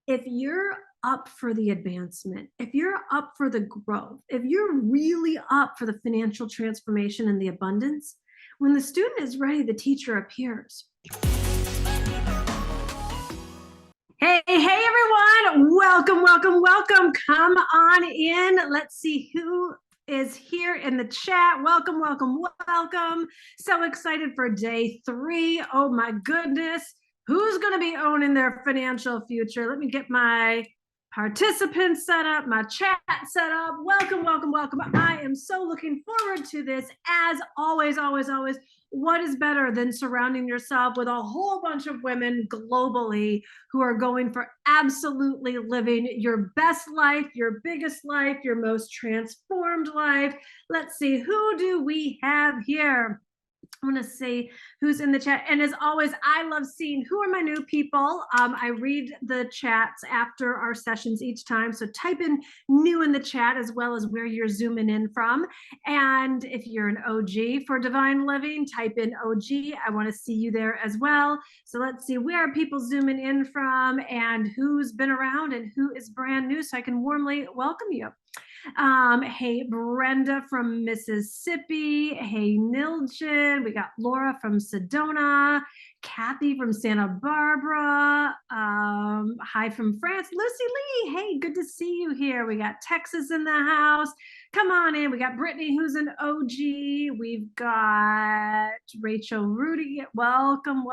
if you're up for the advancement, if you're up for the growth, if you're really up for the financial transformation and the abundance, when the student is ready, the teacher appears. Hey, everyone. Welcome. Come on in. Let's see who is here in the chat. Welcome. So excited for day 3. Oh my goodness. Who's going to be owning their financial future? Let me get my participants set up, my chat set up. Welcome. I am so looking forward to this. As always, what is better than surrounding yourself with a whole bunch of women globally who are going for absolutely living your best life, your biggest life, your most transformed life. Let's see, who do we have here? I want to see who's in the chat. And as always, I love seeing who are my new people. I read the chats after our sessions each time. So type in new in the chat as well as where you're zooming in from. And if you're an OG for Divine Living, type in OG. I want to see you there as well. So let's see, where are people zooming in from and who's been around and who is brand new, so I can warmly welcome you. Hey, Brenda from Mississippi. Hey, Niljan. We got Laura from Sedona. Kathy from Santa Barbara. Hi from France. Lucy Lee. Hey, good to see you here. We got Texas in the house. Come on in. We got Brittany, who's an OG. We've got Rachel Rudy. Welcome.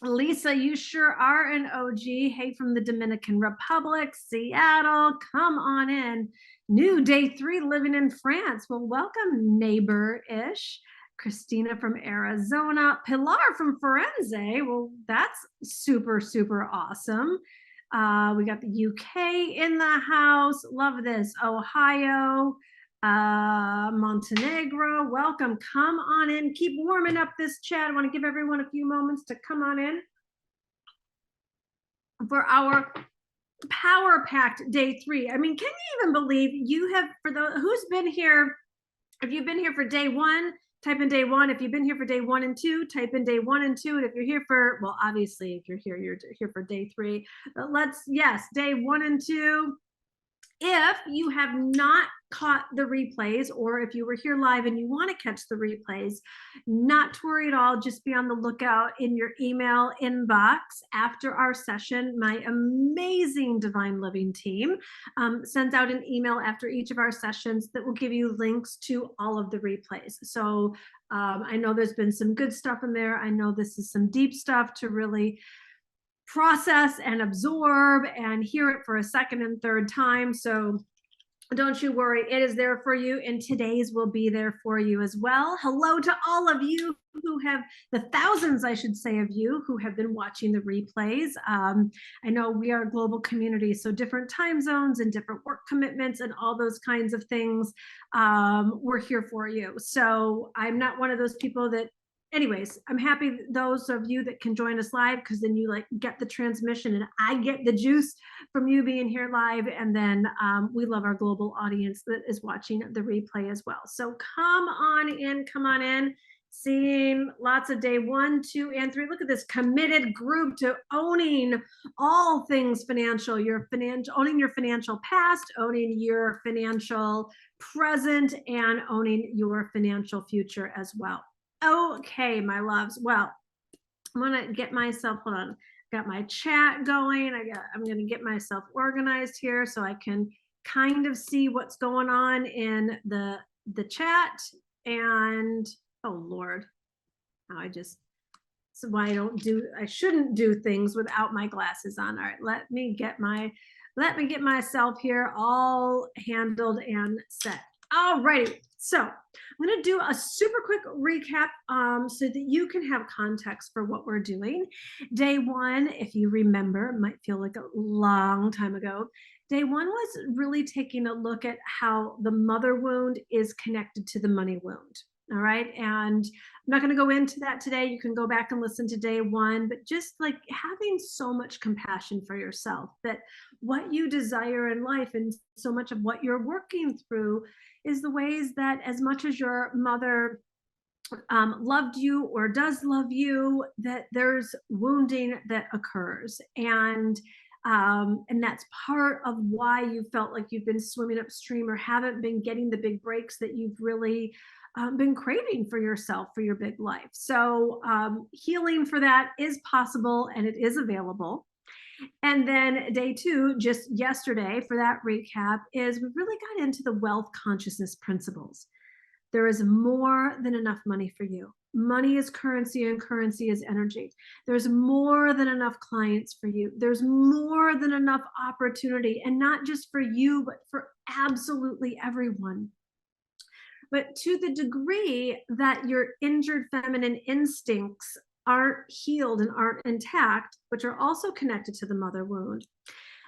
Lisa, you sure are an OG. Hey, from the Dominican Republic, Seattle, come on in. New day 3 living in France. Well, welcome, neighbor-ish. Christina from Arizona. Pilar from Firenze. Well, that's super awesome. We got the UK in the house. Love this. Ohio. Montenegro, welcome. Come on in. Keep warming up this chat. I want to give everyone a few moments to come on in for our power-packed day 3. I mean, can you even believe you have, for those who's been here, if you've been here for day 1, type in day 1. If you've been here for day 1 and 2, type in day 1 and 2. And if you're here for, well, obviously, if you're here for day 3. But yes, day 1 and 2. If you have not caught the replays, or if you were here live and you want to catch the replays, not to worry at all. Just be on the lookout in your email inbox after our session. My amazing Divine Living team sends out an email after each of our sessions that will give you links to all of the replays. So I know there's been some good stuff in there. I know this is some deep stuff to really process and absorb and hear it for a second and third time. So don't you worry, it is there for you, and today's will be there for you as well. Hello to all of you who have, the thousands, I should say, of you who have been watching the replays. I know we are a global community, so different time zones and different work commitments and all those kinds of things, we're here for you. So I'm not one of those people that, anyways, I'm happy those of you that can join us live, because then you like get the transmission and I get the juice from you being here live. And then we love our global audience that is watching the replay as well. So come on in. Seeing lots of day 1, 2, and 3. Look at this committed group to owning all things financial. Owning your financial past, owning your financial present, and owning your financial future as well. Okay, my loves. Well, I'm gonna get myself, hold on, got my chat going. I'm gonna get myself organized here so I can kind of see what's going on in the chat. And oh Lord, so why I shouldn't do things without my glasses on. All right, let me get myself here all handled and set. All righty. So I'm going to do a super quick recap so that you can have context for what we're doing. Day 1, if you remember, might feel like a long time ago. Day 1 was really taking a look at how the mother wound is connected to the money wound. All right. And I'm not going to go into that today. You can go back and listen to day 1, but just like having so much compassion for yourself, that what you desire in life and so much of what you're working through is the ways that, as much as your mother loved you or does love you, that there's wounding that occurs. And that's part of why you felt like you've been swimming upstream or haven't been getting the big breaks that you've really been craving for yourself, for your big life. So healing for that is possible and it is available. And then day two, just yesterday, for that recap, is we really got into the wealth consciousness principles. There is more than enough money for you. Money is currency and currency is energy. There's more than enough clients for you. There's more than enough opportunity, and not just for you, but for absolutely everyone. But to the degree that your injured feminine instincts aren't healed and aren't intact, which are also connected to the mother wound,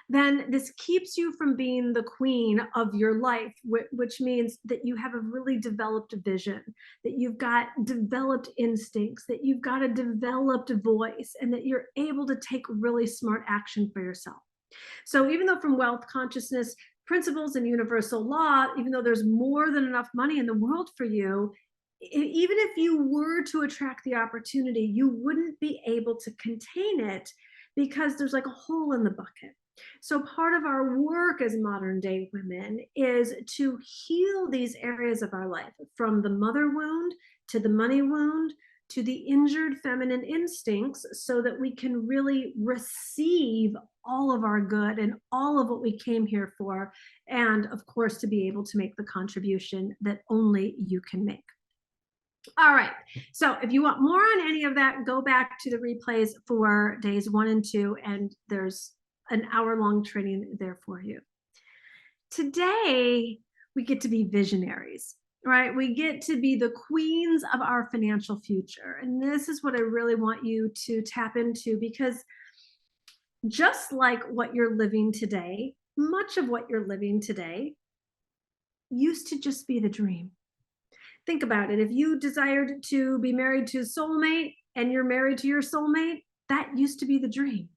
then this keeps you from being the queen of your life, which means that you have a really developed vision, that you've got developed instincts, that you've got a developed voice, and that you're able to take really smart action for yourself. So even though from wealth consciousness principles and universal law, even though there's more than enough money in the world for you, even if you were to attract the opportunity, you wouldn't be able to contain it because there's like a hole in the bucket. So part of our work as modern day women is to heal these areas of our life, from the mother wound to the money wound to the injured feminine instincts, so that we can really receive all of our good and all of what we came here for. And of course, to be able to make the contribution that only you can make. All right. So if you want more on any of that, go back to the replays for days 1 and 2, and there's an hour-long training there for you. Today, we get to be visionaries, right? We get to be the queens of our financial future. And this is what I really want you to tap into, because just like what you're living today, much of what you're living today used to just be the dream. Think about it. If you desired to be married to a soulmate and you're married to your soulmate, that used to be the dream.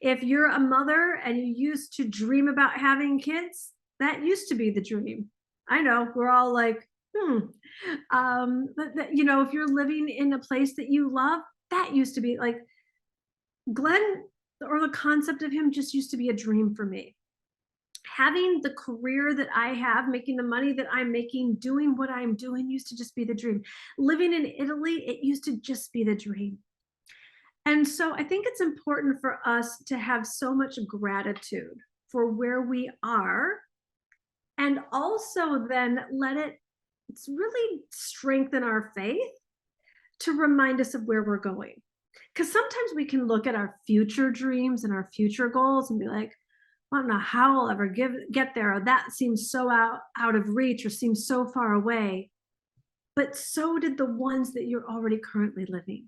If you're a mother and you used to dream about having kids, that used to be the dream. I know we're all like, but you know, if you're living in a place that you love, that used to be like Glenn, or the concept of him just used to be a dream for me. Having the career that I have, making the money that I'm making, doing what I'm doing used to just be the dream. Living in Italy, it used to just be the dream. And so I think it's important for us to have so much gratitude for where we are, and also then let it really strengthen our faith to remind us of where we're going. Because sometimes we can look at our future dreams and our future goals and be like, I don't know how I'll ever get there, or that seems so out of reach or seems so far away. But so did the ones that you're already currently living.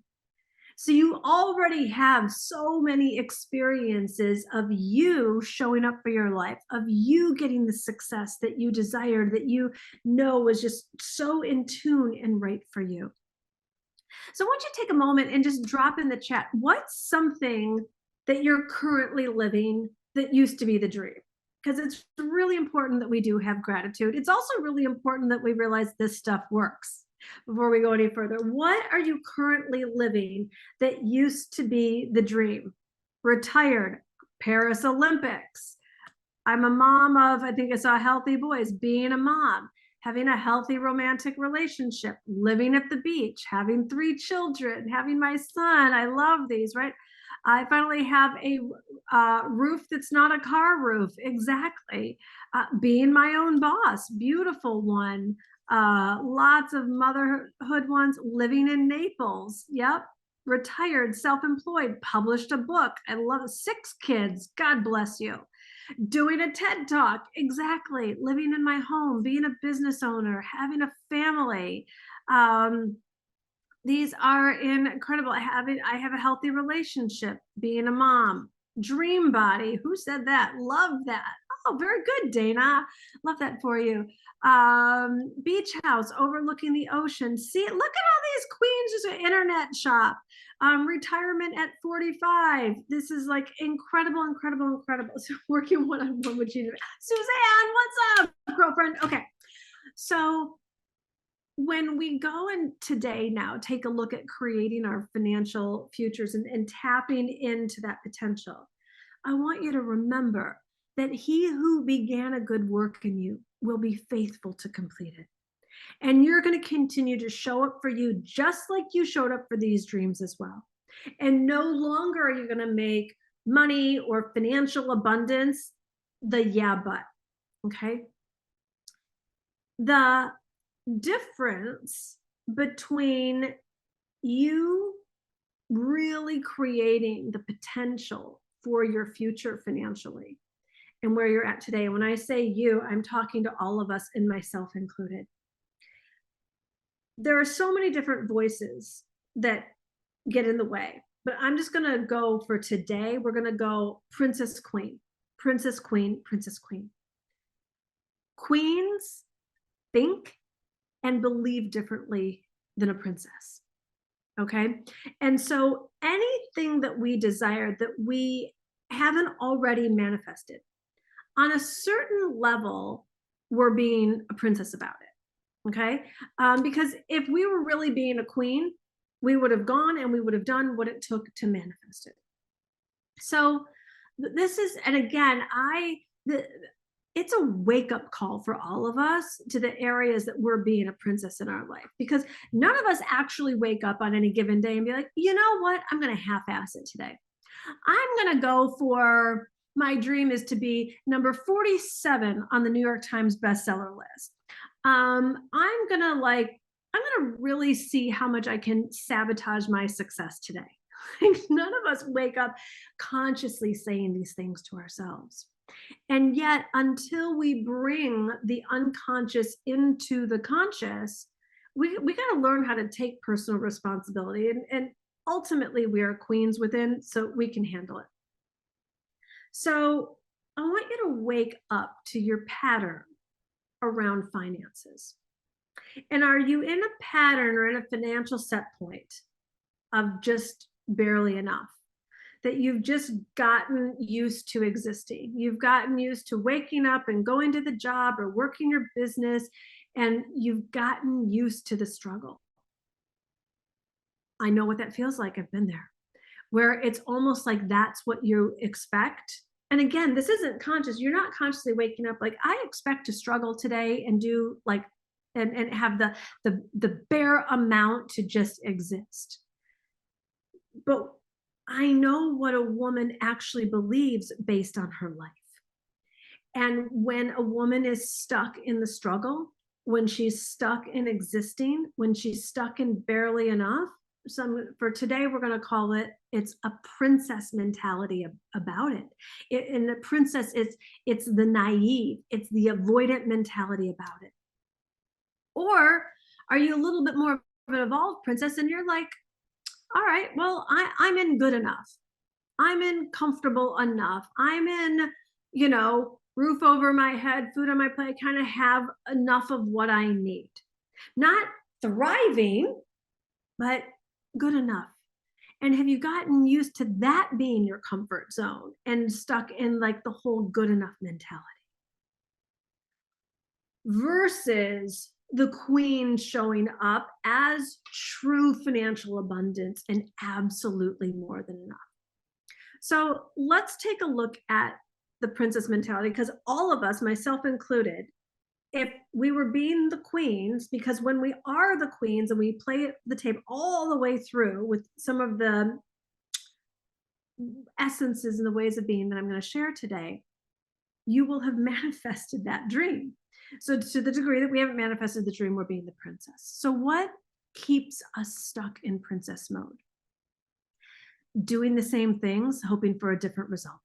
So you already have so many experiences of you showing up for your life, of you getting the success that you desired, that you know was just so in tune and right for you. So I want you to take a moment and just drop in the chat, what's something that you're currently living that used to be the dream? Because it's really important that we do have gratitude. It's also really important that we realize this stuff works. Before we go any further, what are you currently living that used to be the dream? Retired, Paris Olympics. I'm a mom of, I think I saw Healthy Boys, being a mom, having a healthy romantic relationship, living at the beach, having 3 children, having my son. I love these, right? I finally have a roof that's not a car roof. Exactly. Being my own boss, beautiful one. Lots of motherhood ones, living in Naples. Yep. Retired, self-employed, published a book. I love it. 6 kids. God bless you. Doing a TED Talk. Exactly. Living in my home, being a business owner, having a family. These are incredible. I have a healthy relationship, being a mom, dream body. Who said that? Love that. Oh, very good, Dana. Love that for you. Beach house overlooking the ocean. See, look at all these queens, just an internet shop. Retirement at 45. This is like incredible, incredible, incredible. So working one-on-one with Gina. Suzanne, what's up, girlfriend? Okay. So when we go in today now, take a look at creating our financial futures and tapping into that potential, I want you to remember that he who began a good work in you will be faithful to complete it. And you're going to continue to show up for you just like you showed up for these dreams as well. And no longer are you going to make money or financial abundance the yeah, but. Okay. The difference between you really creating the potential for your future financially and where you're at today. When I say you, I'm talking to all of us and myself included. There are so many different voices that get in the way, but I'm just going to go for today. We're going to go princess, queen, princess, queen, princess, queen. Queens think and believe differently than a princess. Okay. And so anything that we desire that we haven't already manifested, on a certain level, we're being a princess about it. Okay. Because if we were really being a queen, we would have gone and we would have done what it took to manifest it. So this is, and again, it's a wake-up call for all of us to the areas that we're being a princess in our life, because none of us actually wake up on any given day and be like, you know what, I'm going to half-ass it today. I'm going to go for, my dream is to be number 47 on the New York Times bestseller list. I'm going to really see how much I can sabotage my success today. None of us wake up consciously saying these things to ourselves. And yet, until we bring the unconscious into the conscious, we got to learn how to take personal responsibility. And ultimately, we are queens within, so we can handle it. So I want you to wake up to your pattern around finances. And are you in a pattern or in a financial set point of just barely enough? That you've just gotten used to existing. You've gotten used to waking up and going to the job or working your business, and you've gotten used to the struggle. I know what that feels like. I've been there, where it's almost like that's what you expect. And again, this isn't conscious. You're not consciously waking up like, I expect to struggle today and do like, and have the bare amount to just exist. But I know what a woman actually believes based on her life. And when a woman is stuck in the struggle, when she's stuck in existing, when she's stuck in barely enough, for today, we're going to call it's a princess mentality about it. And the princess, it's the naive, it's the avoidant mentality about it. Or are you a little bit more of an evolved princess and you're like, all right, well, I'm in good enough. I'm in comfortable enough. I'm in, roof over my head, food on my plate, kind of have enough of what I need. Not thriving, but good enough. And have you gotten used to that being your comfort zone and stuck in like the whole good enough mentality? Versus the queen showing up as true financial abundance and absolutely more than enough. So let's take a look at the princess mentality, because all of us, myself included, if we were being the queens, because when we are the queens and we play the tape all the way through with some of the essences and the ways of being that I'm going to share today, you will have manifested that dream. So to the degree that we haven't manifested the dream, we're being the princess. So what keeps us stuck in princess mode? Doing the same things, hoping for a different result.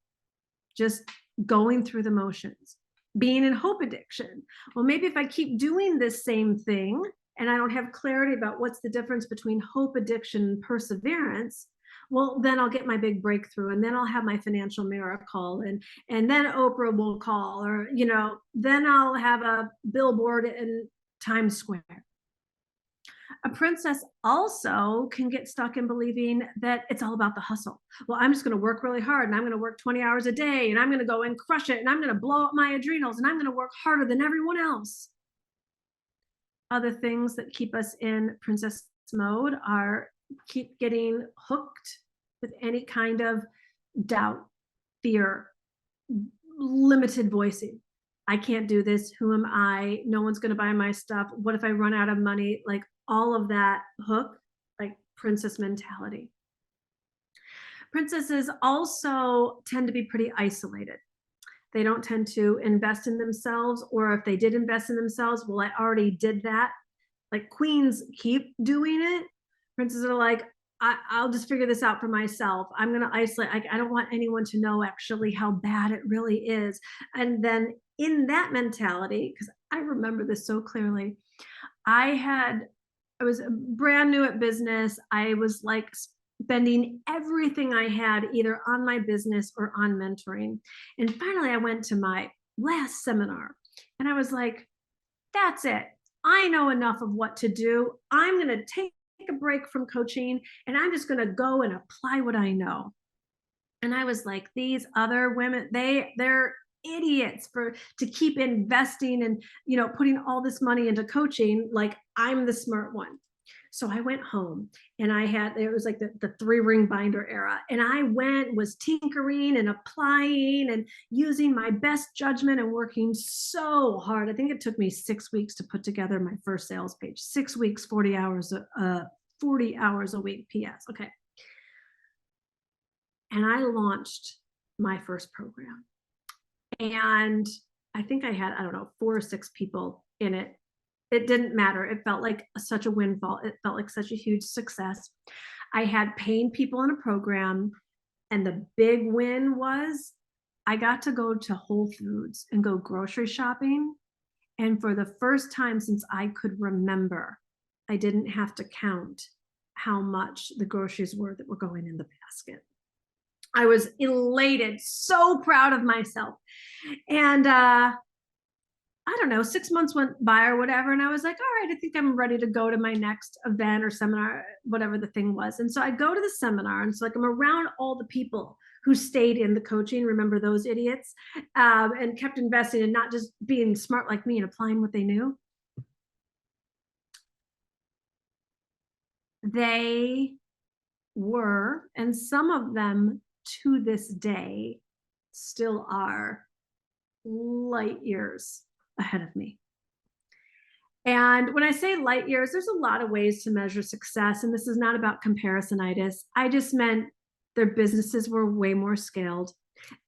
Just going through the motions. Being in hope addiction. Well, maybe if I keep doing this same thing and I don't have clarity about what's the difference between hope addiction and perseverance, well, then I'll get my big breakthrough, and then I'll have my financial miracle, and then Oprah will call, or, then I'll have a billboard in Times Square. A princess also can get stuck in believing that it's all about the hustle. Well, I'm just going to work really hard, and I'm going to work 20 hours a day, and I'm going to go and crush it, and I'm going to blow up my adrenals, and I'm going to work harder than everyone else. other things that keep us in princess mode are keep getting hooked with any kind of doubt, fear, limited voicing. I can't do this. Who am I? No one's going to buy my stuff. What if I run out of money? Like all of that hook, like princess mentality. Princesses also tend to be pretty isolated. They don't tend to invest in themselves, or if they did invest in themselves, well, I already did that. Like queens keep doing it. Princesses are like, I'll just figure this out for myself. I'm going to isolate. I don't want anyone to know actually how bad it really is. And then in that mentality, because I remember this so clearly, I was brand new at business. I was like spending everything I had either on my business or on mentoring. And finally, I went to my last seminar and I was like, that's it. I know enough of what to do. I'm going to take a break from coaching and I'm just going to go and apply what I know. And I was like, these other women, they're idiots to keep investing and, putting all this money into coaching. Like I'm the smart one. So I went home and it was like the 3-ring binder era. And I was tinkering and applying and using my best judgment and working so hard. I think it took me 6 weeks to put together my first sales page. 6 weeks, 40 hours a week. PS. Okay. And I launched my first program. And I think I had, I don't know, 4 or 6 people in it. It didn't matter. It felt like such a windfall. It felt like such a huge success. I had paying people in a program. And the big win was I got to go to Whole Foods and go grocery shopping. And for the first time since I could remember, I didn't have to count how much the groceries were that were going in the basket. I was elated, so proud of myself. And I don't know, 6 months went by or whatever. And I was like, all right, I think I'm ready to go to my next event or seminar, whatever the thing was. And so I go to the seminar. And so like I'm around all the people who stayed in the coaching, remember those idiots, and kept investing and not just being smart like me and applying what they knew. They were, and some of them to this day still are, light years ahead of me. And when I say light years, there's a lot of ways to measure success. And this is not about comparisonitis. I just meant their businesses were way more scaled.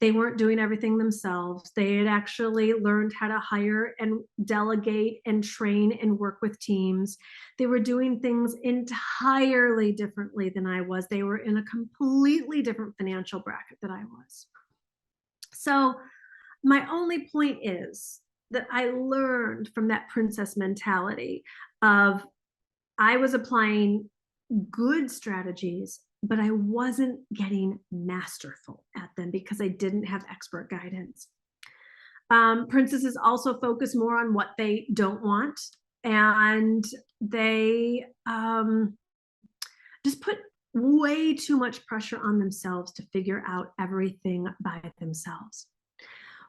They weren't doing everything themselves. They had actually learned how to hire and delegate and train and work with teams. They were doing things entirely differently than I was. They were in a completely different financial bracket than I was. So my only point is that I learned from that princess mentality of I was applying good strategies, but I wasn't getting masterful at them because I didn't have expert guidance. Princesses also focus more on what they don't want, and they just put way too much pressure on themselves to figure out everything by themselves.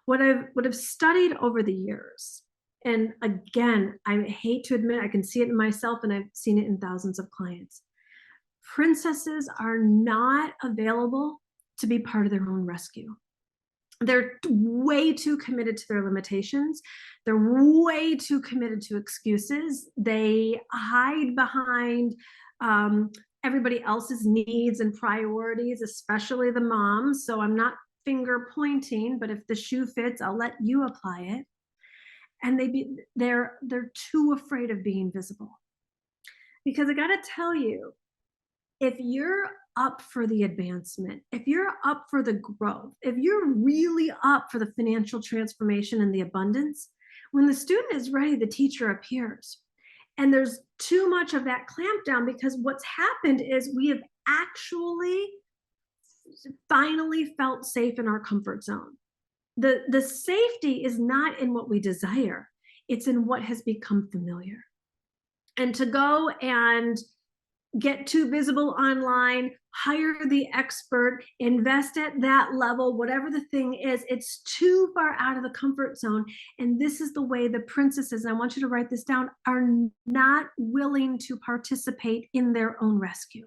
What I've studied over the years, and again, I hate to admit, I can see it in myself and I've seen it in thousands of clients. Princesses are not available to be part of their own rescue. They're way too committed to their limitations. They're way too committed to excuses. They hide behind everybody else's needs and priorities, especially the moms. So I'm not finger pointing, but if the shoe fits, I'll let you apply it. And they're too afraid of being visible. Because I got to tell you, if you're up for the advancement, if you're up for the growth, if you're really up for the financial transformation and the abundance, when the student is ready, the teacher appears. And there's too much of that clamp down, because what's happened is we have actually finally felt safe in our comfort zone. The safety is not in what we desire. It's in what has become familiar. And to go and get too visible online, hire the expert, invest at that level, whatever the thing is. It's too far out of the comfort zone. And this is the way the princesses, and I want you to write this down, are not willing to participate in their own rescue.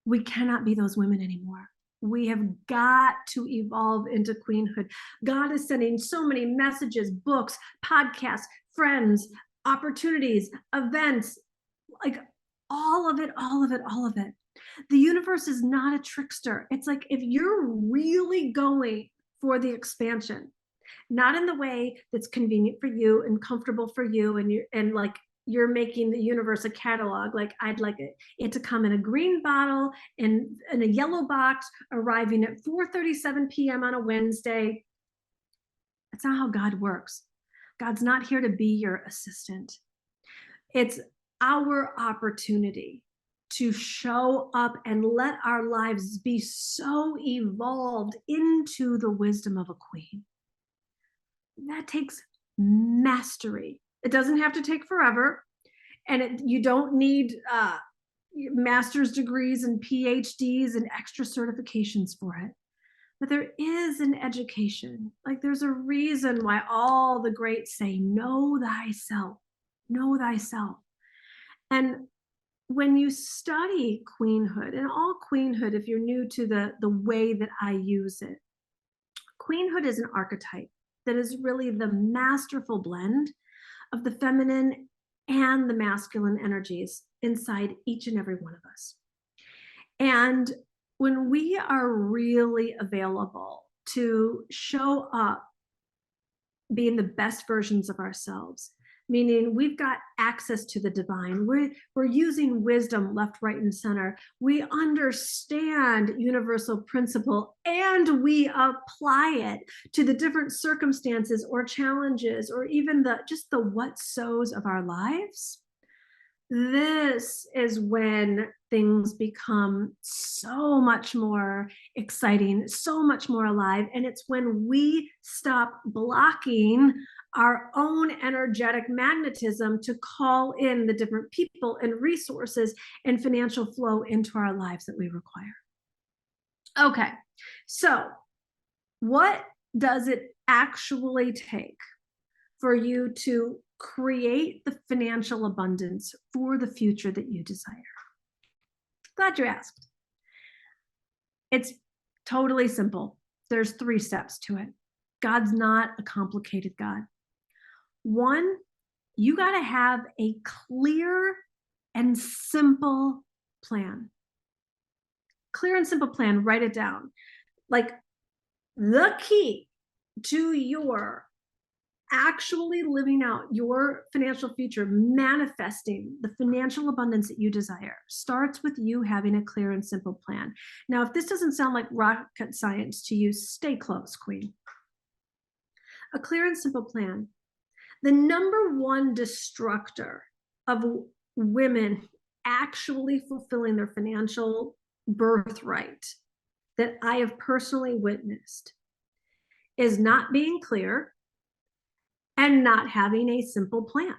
We cannot be those women anymore. We have got to evolve into queenhood. God is sending so many messages, books, podcasts, friends, opportunities, events, like all of it, all of it, all of it. The universe is not a trickster. It's like, if you're really going for the expansion, not in the way that's convenient for you and comfortable for you, and like you're making the universe a catalog, like I'd like it to come in a green bottle and in a yellow box, arriving at 4:37 p.m. on a Wednesday. That's not how God works. God's not here to be your assistant. It's our opportunity to show up and let our lives be so evolved into the wisdom of a queen. That takes mastery. It doesn't have to take forever, and you don't need master's degrees and PhDs and extra certifications for it. But there is an education. Like, there's a reason why all the greats say, know thyself, know thyself. And when you study queenhood, and all queenhood, if you're new to the way that I use it, queenhood is an archetype that is really the masterful blend of the feminine and the masculine energies inside each and every one of us. And when we are really available to show up being the best versions of ourselves, meaning we've got access to the divine, we're using wisdom left, right, and center, we understand universal principle, and we apply it to the different circumstances or challenges, or even just the what-sos of our lives. This is when things become so much more exciting, so much more alive. And it's when we stop blocking our own energetic magnetism to call in the different people and resources and financial flow into our lives that we require. Okay, so what does it actually take for you to create the financial abundance for the future that you desire? Glad you asked. It's totally simple. There's 3 steps to it. God's not a complicated God. 1, you got to have a clear and simple plan. Clear and simple plan, write it down. Like, the key to your actually living out your financial future, manifesting the financial abundance that you desire, starts with you having a clear and simple plan. Now, if this doesn't sound like rocket science to you, stay close, Queen. A clear and simple plan. The number 1 destructor of women actually fulfilling their financial birthright that I have personally witnessed is not being clear and not having a simple plan.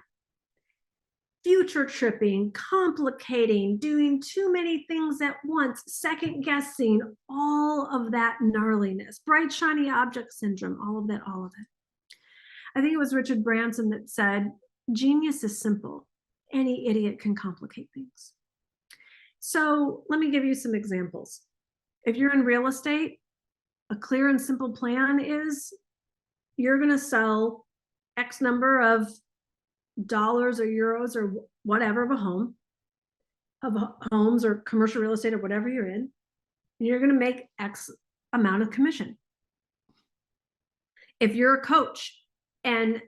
Future tripping, complicating, doing too many things at once, second guessing, all of that gnarliness, bright, shiny object syndrome, all of that, all of it. I think it was Richard Branson that said, genius is simple. Any idiot can complicate things. So let me give you some examples. If you're in real estate, a clear and simple plan is you're going to sell X number of dollars or euros or whatever of homes or commercial real estate or whatever you're in, and you're going to make X amount of commission. If you're a coach and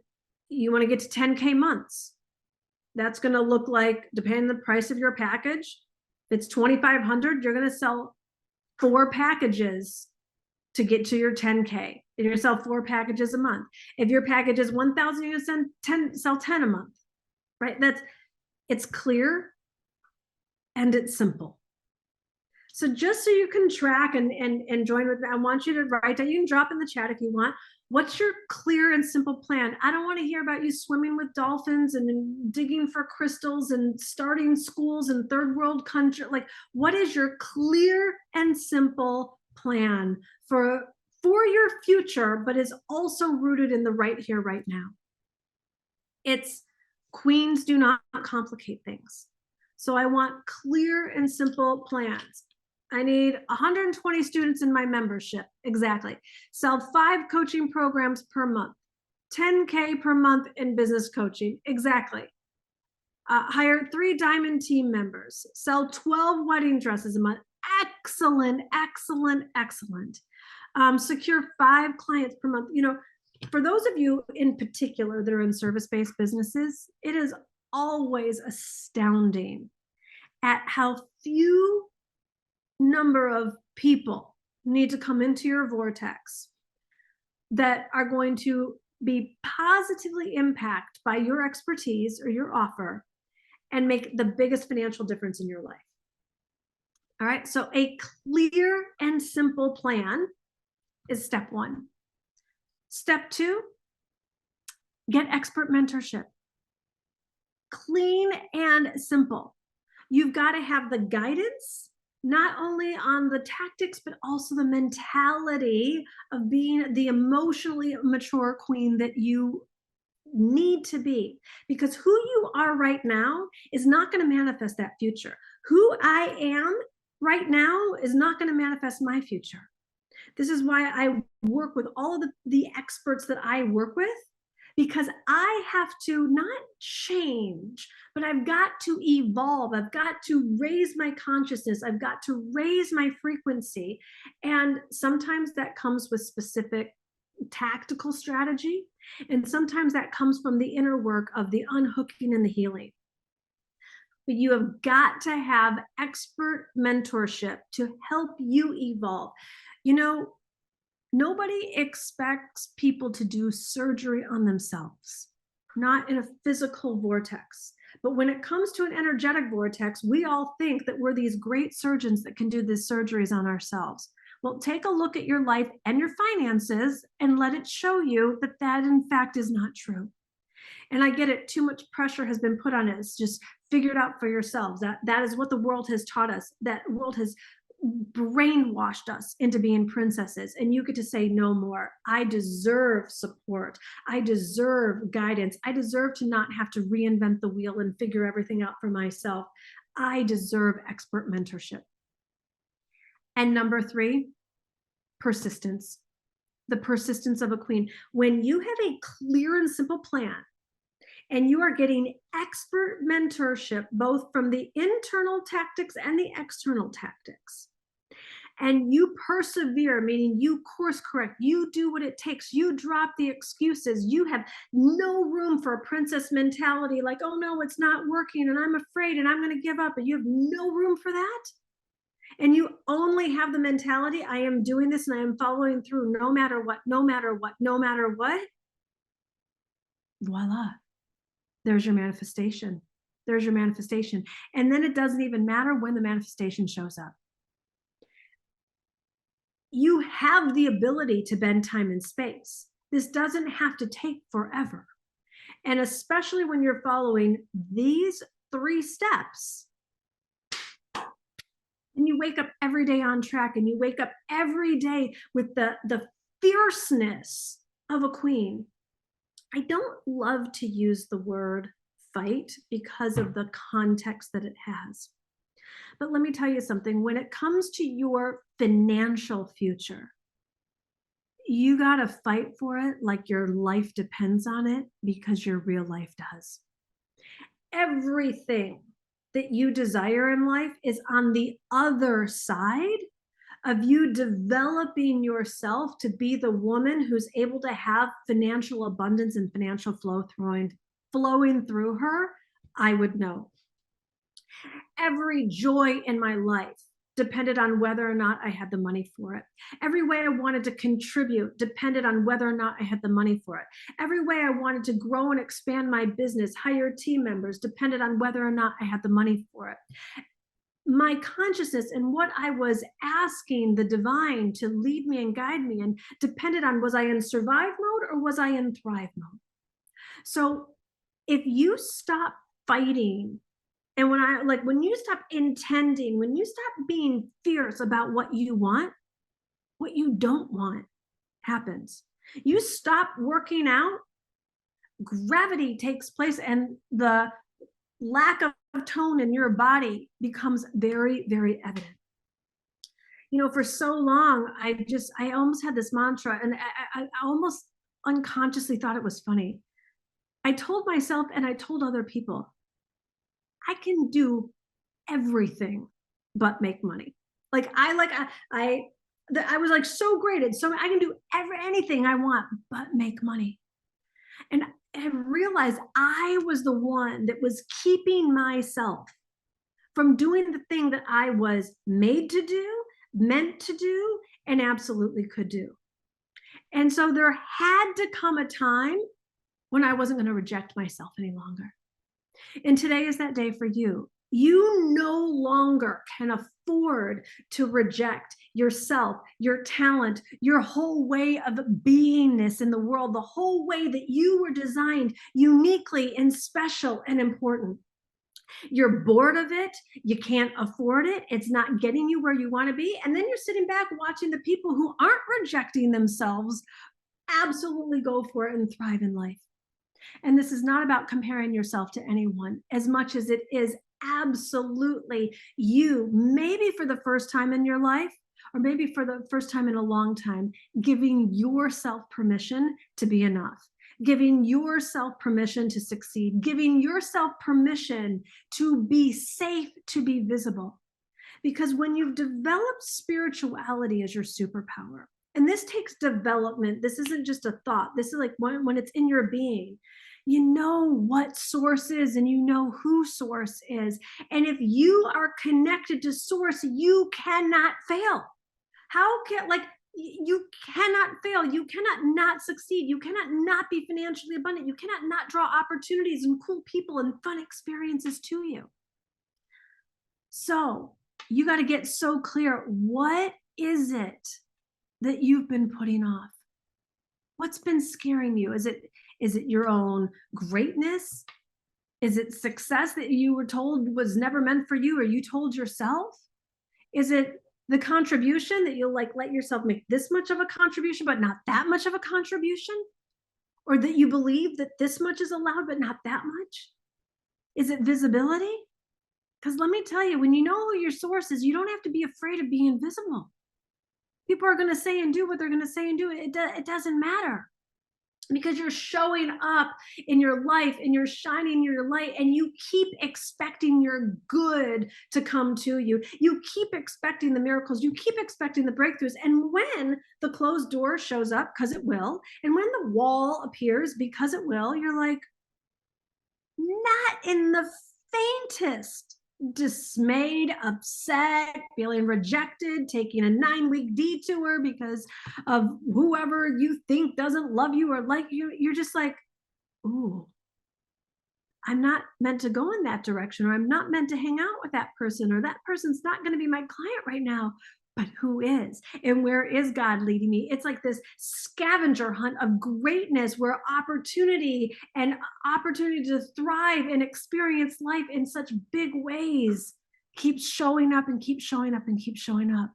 you want to get to 10K months, that's going to look like, depending on the price of your package, if it's $2,500, you're going to sell 4 packages to get to your 10K. You're going to sell 4 packages a month. If your package is 1,000, you're going to sell 10 a month, right? It's clear and it's simple. So just so you can track and join with me, I want you to write down, you can drop in the chat if you want. What's your clear and simple plan? I don't want to hear about you swimming with dolphins and digging for crystals and starting schools in third world country. Like, what is your clear and simple plan for your future, but is also rooted in the right here, right now? It's queens do not complicate things. So I want clear and simple plans. I need 120 students in my membership. Exactly. Sell 5 coaching programs per month, 10K per month in business coaching. Exactly. Hire 3 diamond team members, sell 12 wedding dresses a month. Excellent, excellent, excellent. Secure 5 clients per month. You know, for those of you in particular that are in service-based businesses, it is always astounding at how few number of people need to come into your vortex that are going to be positively impacted by your expertise or your offer and make the biggest financial difference in your life. All right, so a clear and simple plan is step 1. Step 2, get expert mentorship. Clean and simple. You've got to have the guidance, not only on the tactics, but also the mentality of being the emotionally mature queen that you need to be. Because who you are right now is not going to manifest that future. Who I am right now is not going to manifest my future. This is why I work with all of the experts that I work with, because I have to not change, but I've got to evolve. I've got to raise my consciousness. I've got to raise my frequency. And sometimes that comes with specific tactical strategy. And sometimes that comes from the inner work of the unhooking and the healing. But you have got to have expert mentorship to help you evolve. You know, nobody expects people to do surgery on themselves, not in a physical vortex. But when it comes to an energetic vortex, we all think that we're these great surgeons that can do these surgeries on ourselves. Well, take a look at your life and your finances and let it show you that that in fact is not true. And I get it, too much pressure has been put on it. It's just figure it out for yourselves. That is what the world has taught us. That world has brainwashed us into being princesses, and you get to say no more. I deserve support. I deserve guidance. I deserve to not have to reinvent the wheel and figure everything out for myself. I deserve expert mentorship. And number 3, persistence. The persistence of a queen. When you have a clear and simple plan, and you are getting expert mentorship, both from the internal tactics and the external tactics, and you persevere, meaning you course correct, you do what it takes, you drop the excuses, you have no room for a princess mentality, like, oh no, it's not working and I'm afraid and I'm going to give up, and you have no room for that. And you only have the mentality, I am doing this and I am following through no matter what, no matter what, no matter what. Voila. There's your manifestation. There's your manifestation. And then it doesn't even matter when the manifestation shows up. You have the ability to bend time and space. This doesn't have to take forever. And especially when you're following these 3 steps, and you wake up every day on track, and you wake up every day with the fierceness of a queen. I don't love to use the word fight because of the context that it has. But let me tell you something. When it comes to your financial future, you got to fight for it like your life depends on it, because your real life does. Everything that you desire in life is on the other side of you developing yourself to be the woman who's able to have financial abundance and financial flow flowing through her. I would know. Every joy in my life depended on whether or not I had the money for it. Every way I wanted to contribute depended on whether or not I had the money for it. Every way I wanted to grow and expand my business, hire team members, depended on whether or not I had the money for it. my consciousness and what I was asking the divine to lead me and guide me and depended on, was I in survive mode or was I in thrive mode? So if you stop fighting, and when you stop intending, when you stop being fierce about what you don't want happens. You stop working out, gravity takes place, and the lack of tone in your body becomes very, very evident. For so long, I almost had this mantra, and I almost unconsciously thought it was funny. I told myself and I told other people, I can do everything but make money. I was like so great at, so I can do anything I want but make money. And I realized I was the one that was keeping myself from doing the thing that I was made to do, meant to do, and absolutely could do. And so there had to come a time when I wasn't going to reject myself any longer. And today is that day for you. You no longer can afford to reject yourself, your talent, your whole way of beingness in the world, the whole way that you were designed uniquely and special and important. You're bored of it. You can't afford it. It's not getting you where you want to be. And then you're sitting back watching the people who aren't rejecting themselves absolutely go for it and thrive in life. And this is not about comparing yourself to anyone as much as it is absolutely you, maybe for the first time in your life, or maybe for the first time in a long time, giving yourself permission to be enough, giving yourself permission to succeed, giving yourself permission to be safe, to be visible. Because when you've developed spirituality as your superpower, and this takes development, this isn't just a thought, this is like when it's in your being, you know what source is and you know who source is. And if you are connected to source, you cannot fail. You cannot fail. You cannot not succeed. You cannot not be financially abundant. You cannot not draw opportunities and cool people and fun experiences to you. So you got to get so clear. What is it that you've been putting off? What's been scaring you? Is it your own greatness? Is it success that you were told was never meant for you, or you told yourself? Is it the contribution that you'll let yourself make this much of a contribution, but not that much of a contribution? Or that you believe that this much is allowed, but not that much? Is it visibility? Because let me tell you, when you know who your source is, you don't have to be afraid of being visible. People are going to say and do what they're going to say and do. It doesn't matter, because you're showing up in your life and you're shining your light, and you keep expecting your good to come to you. You keep expecting the miracles. You keep expecting the breakthroughs. And when the closed door shows up, because it will, and when the wall appears, because it will, you're like, not in the faintest dismayed, upset, feeling rejected, taking a 9-week detour because of whoever you think doesn't love you or like you. You're just like, ooh, I'm not meant to go in that direction, or I'm not meant to hang out with that person, or that person's not going to be my client right now. But who is? And where is God leading me? It's like this scavenger hunt of greatness, where opportunity to thrive and experience life in such big ways keeps showing up and keeps showing up and keeps showing up.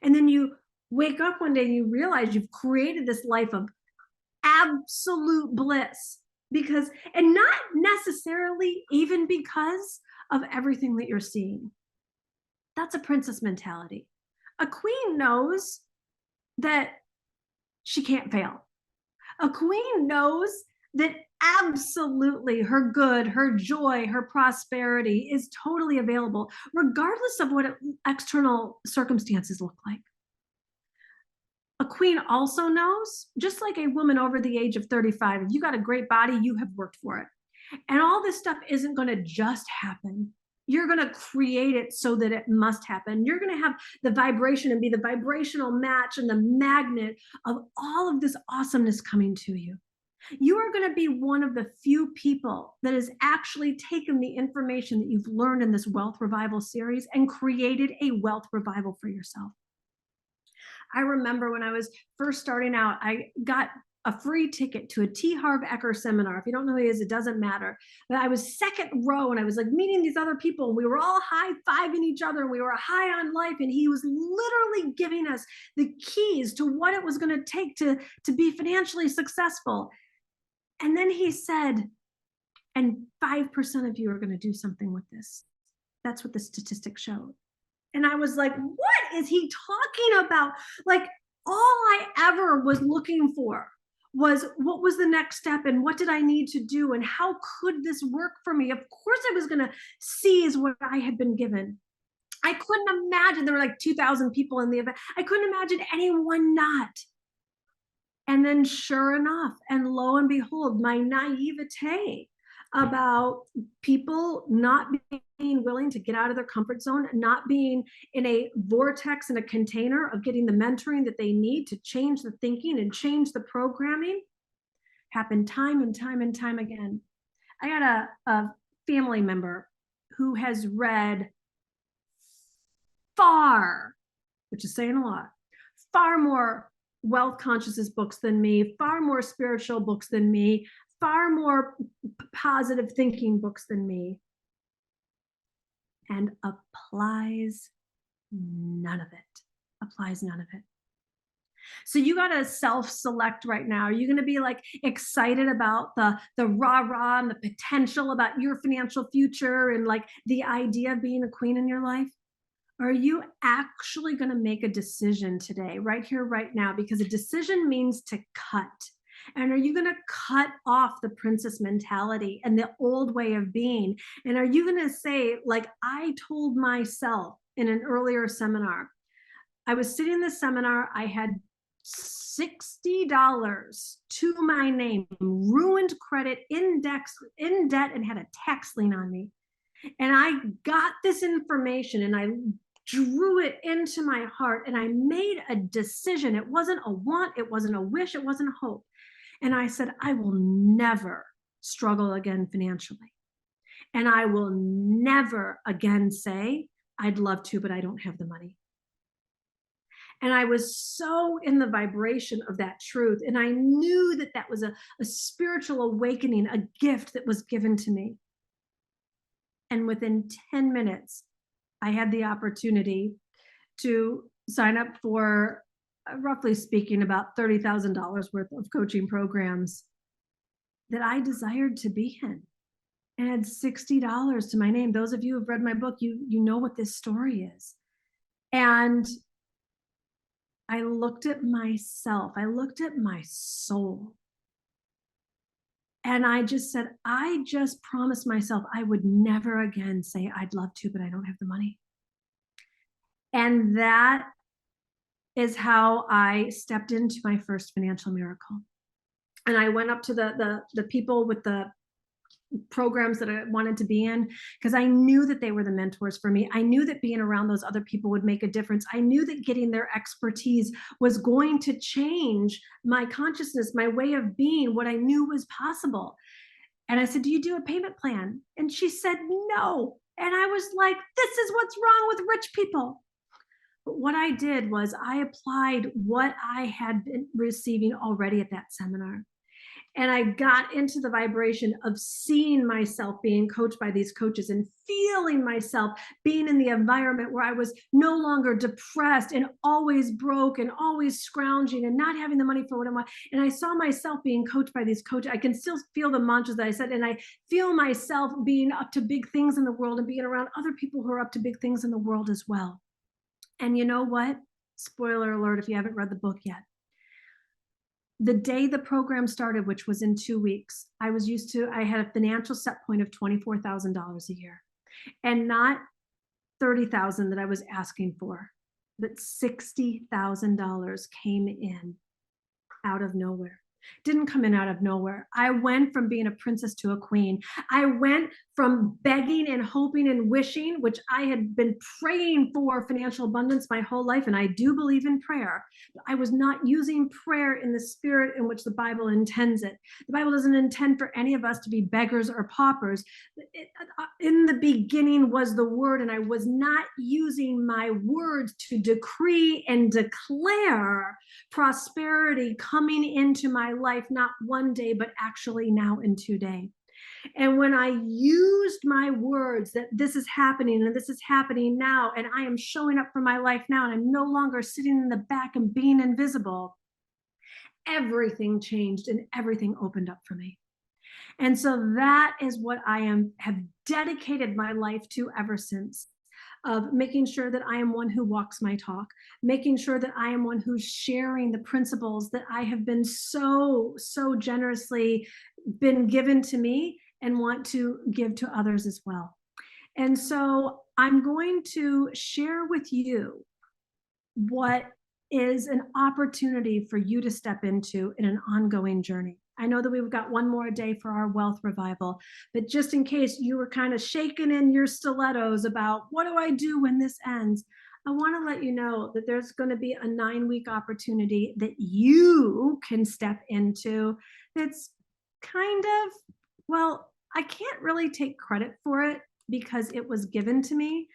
And then you wake up one day and you realize you've created this life of absolute bliss, and not necessarily even because of everything that you're seeing. That's a princess mentality. A queen knows that she can't fail. A queen knows that absolutely her good, her joy, her prosperity is totally available, regardless of what external circumstances look like. A queen also knows, just like a woman over the age of 35, if you got a great body, you have worked for it. And all this stuff isn't going to just happen. You're going to create it so that it must happen. You're going to have the vibration and be the vibrational match and the magnet of all of this awesomeness coming to you. You are going to be one of the few people that has actually taken the information that you've learned in this Wealth Revival series and created a wealth revival for yourself. I remember when I was first starting out, I got a free ticket to a T. Harv Eker seminar. If you don't know who he is, it doesn't matter. But I was second row and I was like meeting these other people and we were all high-fiving each other and we were high on life. And he was literally giving us the keys to what it was going to take to be financially successful. And then he said, and 5% of you are going to do something with this. That's what the statistics showed. And I was like, what is he talking about? Like, all I ever was looking for was what was the next step and what did I need to do and how could this work for me? Of course I was going to seize what I had been given. I couldn't imagine, there were like 2,000 people in the event. I couldn't imagine anyone not. And then sure enough, and lo and behold, my naivete about people not being willing to get out of their comfort zone, not being in a vortex and a container of getting the mentoring that they need to change the thinking and change the programming, happened time and time and time again. I got a family member who has read far, which is saying a lot, far more wealth consciousness books than me, far more spiritual books than me, far more positive thinking books than me, and applies none of it. Applies none of it. So you got to self-select right now. Are you going to be like excited about the rah-rah and the potential about your financial future and like the idea of being a queen in your life? Or are you actually going to make a decision today, right here, right now? Because a decision means to cut. And are you going to cut off the princess mentality and the old way of being? And are you going to say, like I told myself in an earlier seminar, I was sitting in the seminar, I had $60 to my name, ruined credit, in debt, and had a tax lien on me. And I got this information and I drew it into my heart and I made a decision. It wasn't a want, it wasn't a wish, it wasn't a hope. And I said, I will never struggle again financially. And I will never again say, I'd love to, but I don't have the money. And I was so in the vibration of that truth. And I knew that that was a spiritual awakening, a gift that was given to me. And within 10 minutes, I had the opportunity to sign up for, roughly speaking, about $30,000 worth of coaching programs that I desired to be in. And had $60 to my name. Those of you who have read my book, you know what this story is. And I looked at myself, I looked at my soul. And I just said, I just promised myself I would never again say I'd love to, but I don't have the money. And that is how I stepped into my first financial miracle. And I went up to the people with the programs that I wanted to be in, because I knew that they were the mentors for me. I knew that being around those other people would make a difference. I knew that getting their expertise was going to change my consciousness, my way of being, what I knew was possible. And I said, do you do a payment plan? And she said, no. And I was like, this is what's wrong with rich people. But what I did was I applied what I had been receiving already at that seminar. And I got into the vibration of seeing myself being coached by these coaches and feeling myself being in the environment where I was no longer depressed and always broke and always scrounging and not having the money for what I want. And I saw myself being coached by these coaches. I can still feel the mantras that I said, and I feel myself being up to big things in the world and being around other people who are up to big things in the world as well. And you know what? Spoiler alert if you haven't read the book yet. The day the program started, which was in 2 weeks, I had a financial set point of $24,000 a year, and not $30,000 that I was asking for, but $60,000 came in out of nowhere. Didn't come in out of nowhere. I went from being a princess to a queen. I went from begging and hoping and wishing, which I had been praying for financial abundance my whole life, and I do believe in prayer. I was not using prayer in the spirit in which the Bible intends it. The Bible doesn't intend for any of us to be beggars or paupers. In the beginning was the Word, and I was not using my words to decree and declare prosperity coming into my life, not one day, but actually now and today. And when I used my words that this is happening and this is happening now, and I am showing up for my life now, and I'm no longer sitting in the back and being invisible, everything changed and everything opened up for me. And so that is what have dedicated my life to ever since, of making sure that I am one who walks my talk, making sure that I am one who's sharing the principles that I have been so generously been given to me and want to give to others as well. And so I'm going to share with you what is an opportunity for you to step into in an ongoing journey. I know that we've got one more day for our wealth revival, but just in case you were kind of shaking in your stilettos about what do I do when this ends, I want to let you know that there's going to be a 9-week opportunity that you can step into. It's kind of, well, I can't really take credit for it because it was given to me.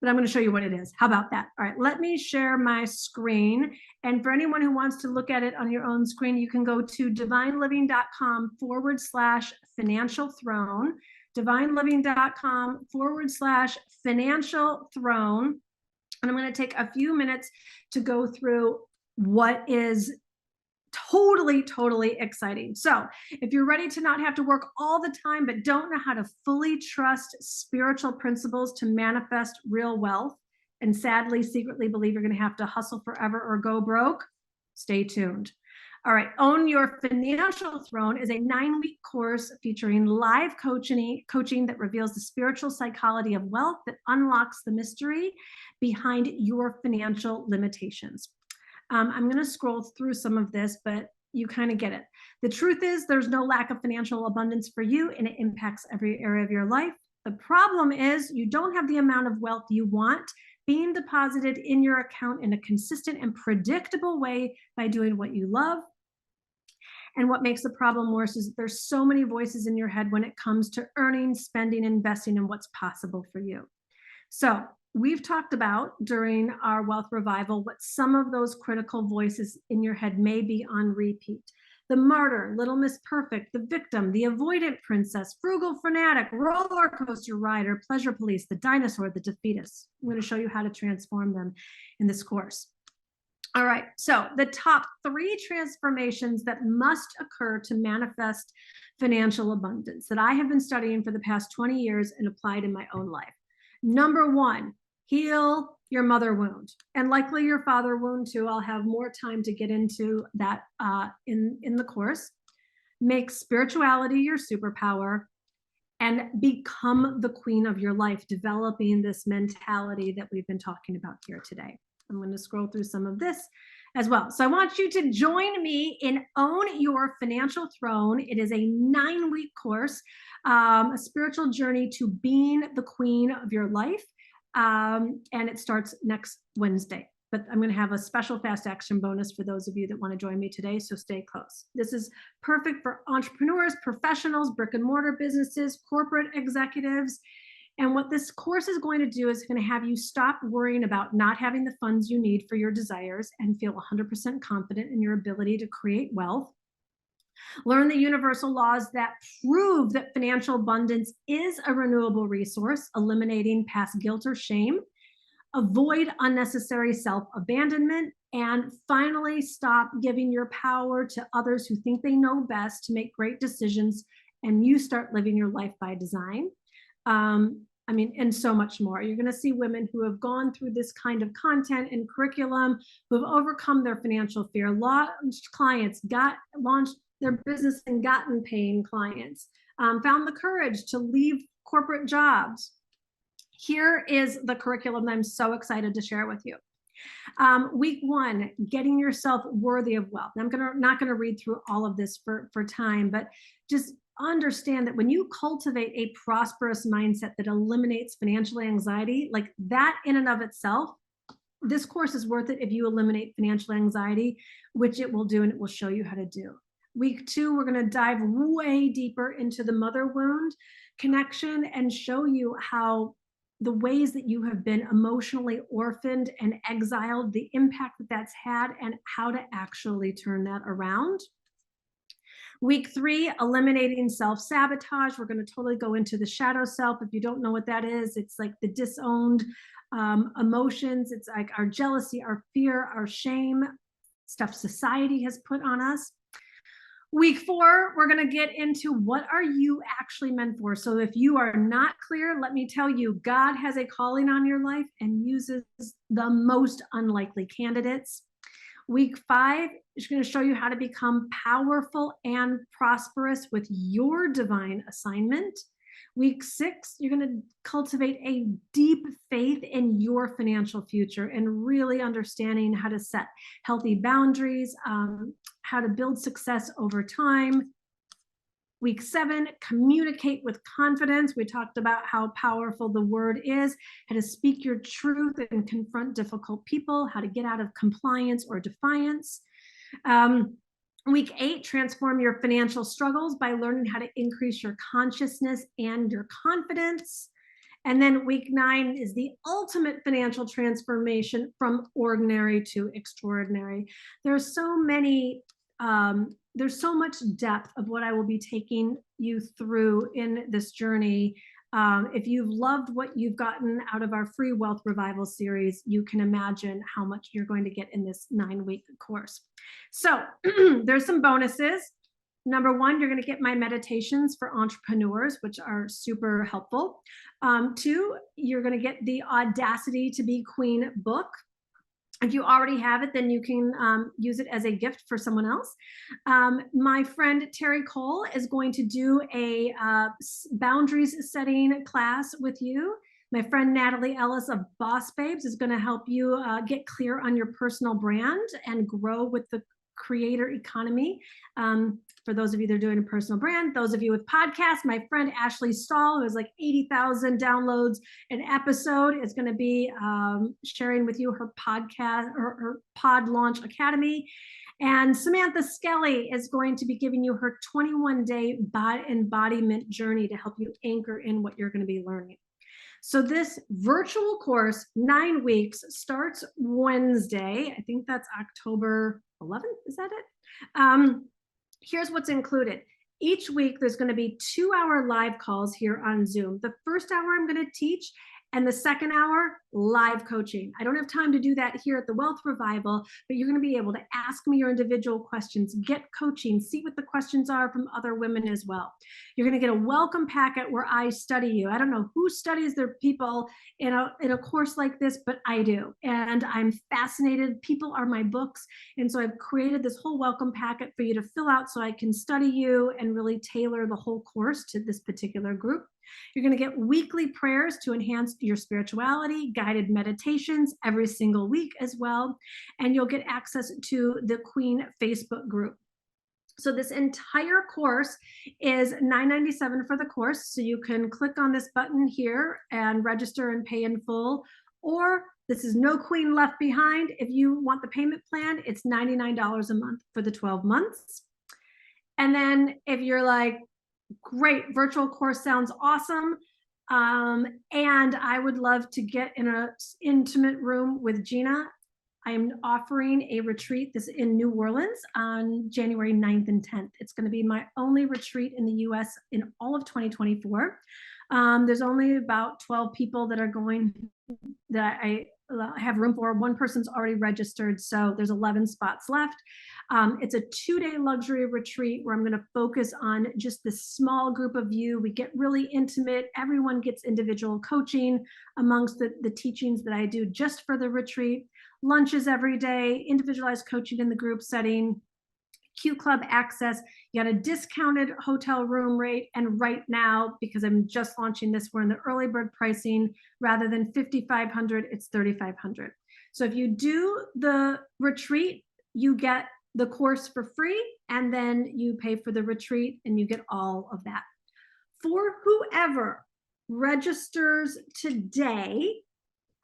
But I'm going to show you what it is. How about that? All right, let me share my screen. And for anyone who wants to look at it on your own screen, you can go to divineliving.com/financial throne, divineliving.com/financial throne. And I'm going to take a few minutes to go through what is totally exciting. So if you're ready to not have to work all the time, but don't know how to fully trust spiritual principles to manifest real wealth, and sadly, secretly believe you're going to have to hustle forever or go broke, stay tuned. All right, Own Your Financial Throne is a 9-week course featuring live coaching that reveals the spiritual psychology of wealth that unlocks the mystery behind your financial limitations. I'm going to scroll through some of this, but you kind of get it. The truth is there's no lack of financial abundance for you, and it impacts every area of your life. The problem is you don't have the amount of wealth you want being deposited in your account in a consistent and predictable way by doing what you love. And what makes the problem worse is that there's so many voices in your head when it comes to earning, spending, investing, and what's possible for you. So we've talked about during our wealth revival what some of those critical voices in your head may be on repeat. The martyr, Little Miss Perfect, the victim, the avoidant princess, frugal fanatic, roller coaster rider, pleasure police, the dinosaur, the defeatist. I'm going to show you how to transform them in this course. All right, so the top 3 transformations that must occur to manifest financial abundance that I have been studying for the past 20 years and applied in my own life. Number 1, heal your mother wound, and likely your father wound too. I'll have more time to get into that in the course. Make spirituality your superpower and become the queen of your life, developing this mentality that we've been talking about here today. I'm going to scroll through some of this as well. So I want you to join me in Own Your Financial Throne. It is a 9-week course, a spiritual journey to being the queen of your life. And it starts next Wednesday. But I'm going to have a special fast action bonus for those of you that want to join me today, so stay close. This is perfect for entrepreneurs, professionals, brick and mortar businesses, corporate executives. And what this course is going to do is going to have you stop worrying about not having the funds you need for your desires and feel 100% confident in your ability to create wealth. Learn the universal laws that prove that financial abundance is a renewable resource, eliminating past guilt or shame. Avoid unnecessary self-abandonment. And finally, stop giving your power to others who think they know best to make great decisions, and you start living your life by design. And so much more. You're going to see women who have gone through this kind of content and curriculum, who have overcome their financial fear, launched clients, launched their business and gotten paying clients, found the courage to leave corporate jobs. Here is the curriculum that I'm so excited to share with you. Week 1, getting yourself worthy of wealth. I'm not gonna read through all of this for time, but just understand that when you cultivate a prosperous mindset that eliminates financial anxiety, like that in and of itself, this course is worth it if you eliminate financial anxiety, which it will do, and it will show you how to do. Week 2, we're going to dive way deeper into the mother wound connection and show you how the ways that you have been emotionally orphaned and exiled, the impact that that's had, and how to actually turn that around. Week 3, eliminating self-sabotage. We're going to totally go into the shadow self. If you don't know what that is, it's like the disowned emotions. It's like our jealousy, our fear, our shame, stuff society has put on us. Week 4, we're going to get into what are you actually meant for. So if you are not clear, let me tell you, God has a calling on your life and uses the most unlikely candidates. Week 5 is going to show you how to become powerful and prosperous with your divine assignment. Week 6, you're going to cultivate a deep faith in your financial future and really understanding how to set healthy boundaries, how to build success over time. Week 7, communicate with confidence. We talked about how powerful the word is, how to speak your truth and confront difficult people, how to get out of compliance or defiance. Week 8, transform your financial struggles by learning how to increase your consciousness and your confidence. And then week 9 is the ultimate financial transformation from ordinary to extraordinary. There's so much depth of what I will be taking you through in this journey. If you've loved what you've gotten out of our free Wealth Revival series, you can imagine how much you're going to get in this 9-week course. So there's some bonuses. Number 1, you're going to get my meditations for entrepreneurs, which are super helpful. 2, you're going to get the Audacity to Be Queen book. If you already have it, then you can use it as a gift for someone else. My friend Terry Cole is going to do a boundaries setting class with you. My friend Natalie Ellis of Boss Babes is going to help you get clear on your personal brand and grow with the creator economy. For those of you that are doing a personal brand, those of you with podcasts, my friend Ashley Stahl, who has like 80,000 downloads an episode, is going to be sharing with you her podcast or her Pod Launch Academy. And Samantha Skelly is going to be giving you her 21-day embodiment journey to help you anchor in what you're going to be learning. So this virtual course, 9 weeks, starts Wednesday. I think that's October 11th. Is that it? Here's what's included. Each week, there's going to be 2-hour live calls here on Zoom. The first hour I'm going to teach, and the second hour, live coaching. I don't have time to do that here at the Wealth Revival, but you're going to be able to ask me your individual questions, get coaching, see what the questions are from other women as well. You're going to get a welcome packet where I study you. I don't know who studies their people in a course like this, but I do. And I'm fascinated. People are my books. And so I've created this whole welcome packet for you to fill out so I can study you and really tailor the whole course to this particular group. You're going to get weekly prayers to enhance your spirituality, guided meditations every single week as well. And you'll get access to the Queen Facebook group. So this entire course is $9.97 for the course. So you can click on this button here and register and pay in full. Or this is no queen left behind. If you want the payment plan, it's $99 a month for the 12 months. And then if you're like, great, virtual course sounds awesome. And I would love to get in an intimate room with Gina. I am offering a retreat in New Orleans on January 9th and 10th. It's going to be my only retreat in the US in all of 2024. There's only about 12 people that are going, that I have room for. One person's already registered, so there's 11 spots left. It's a 2-day luxury retreat where I'm going to focus on just this small group of you. We get really intimate. Everyone gets individual coaching amongst the teachings that I do just for the retreat. Lunches every day, individualized coaching in the group setting, Q Club access. You got a discounted hotel room rate. And right now, because I'm just launching this, we're in the early bird pricing. Rather than $5,500, it's $3,500. So if you do the retreat, you get the course for free, and then you pay for the retreat and you get all of that. For whoever registers today,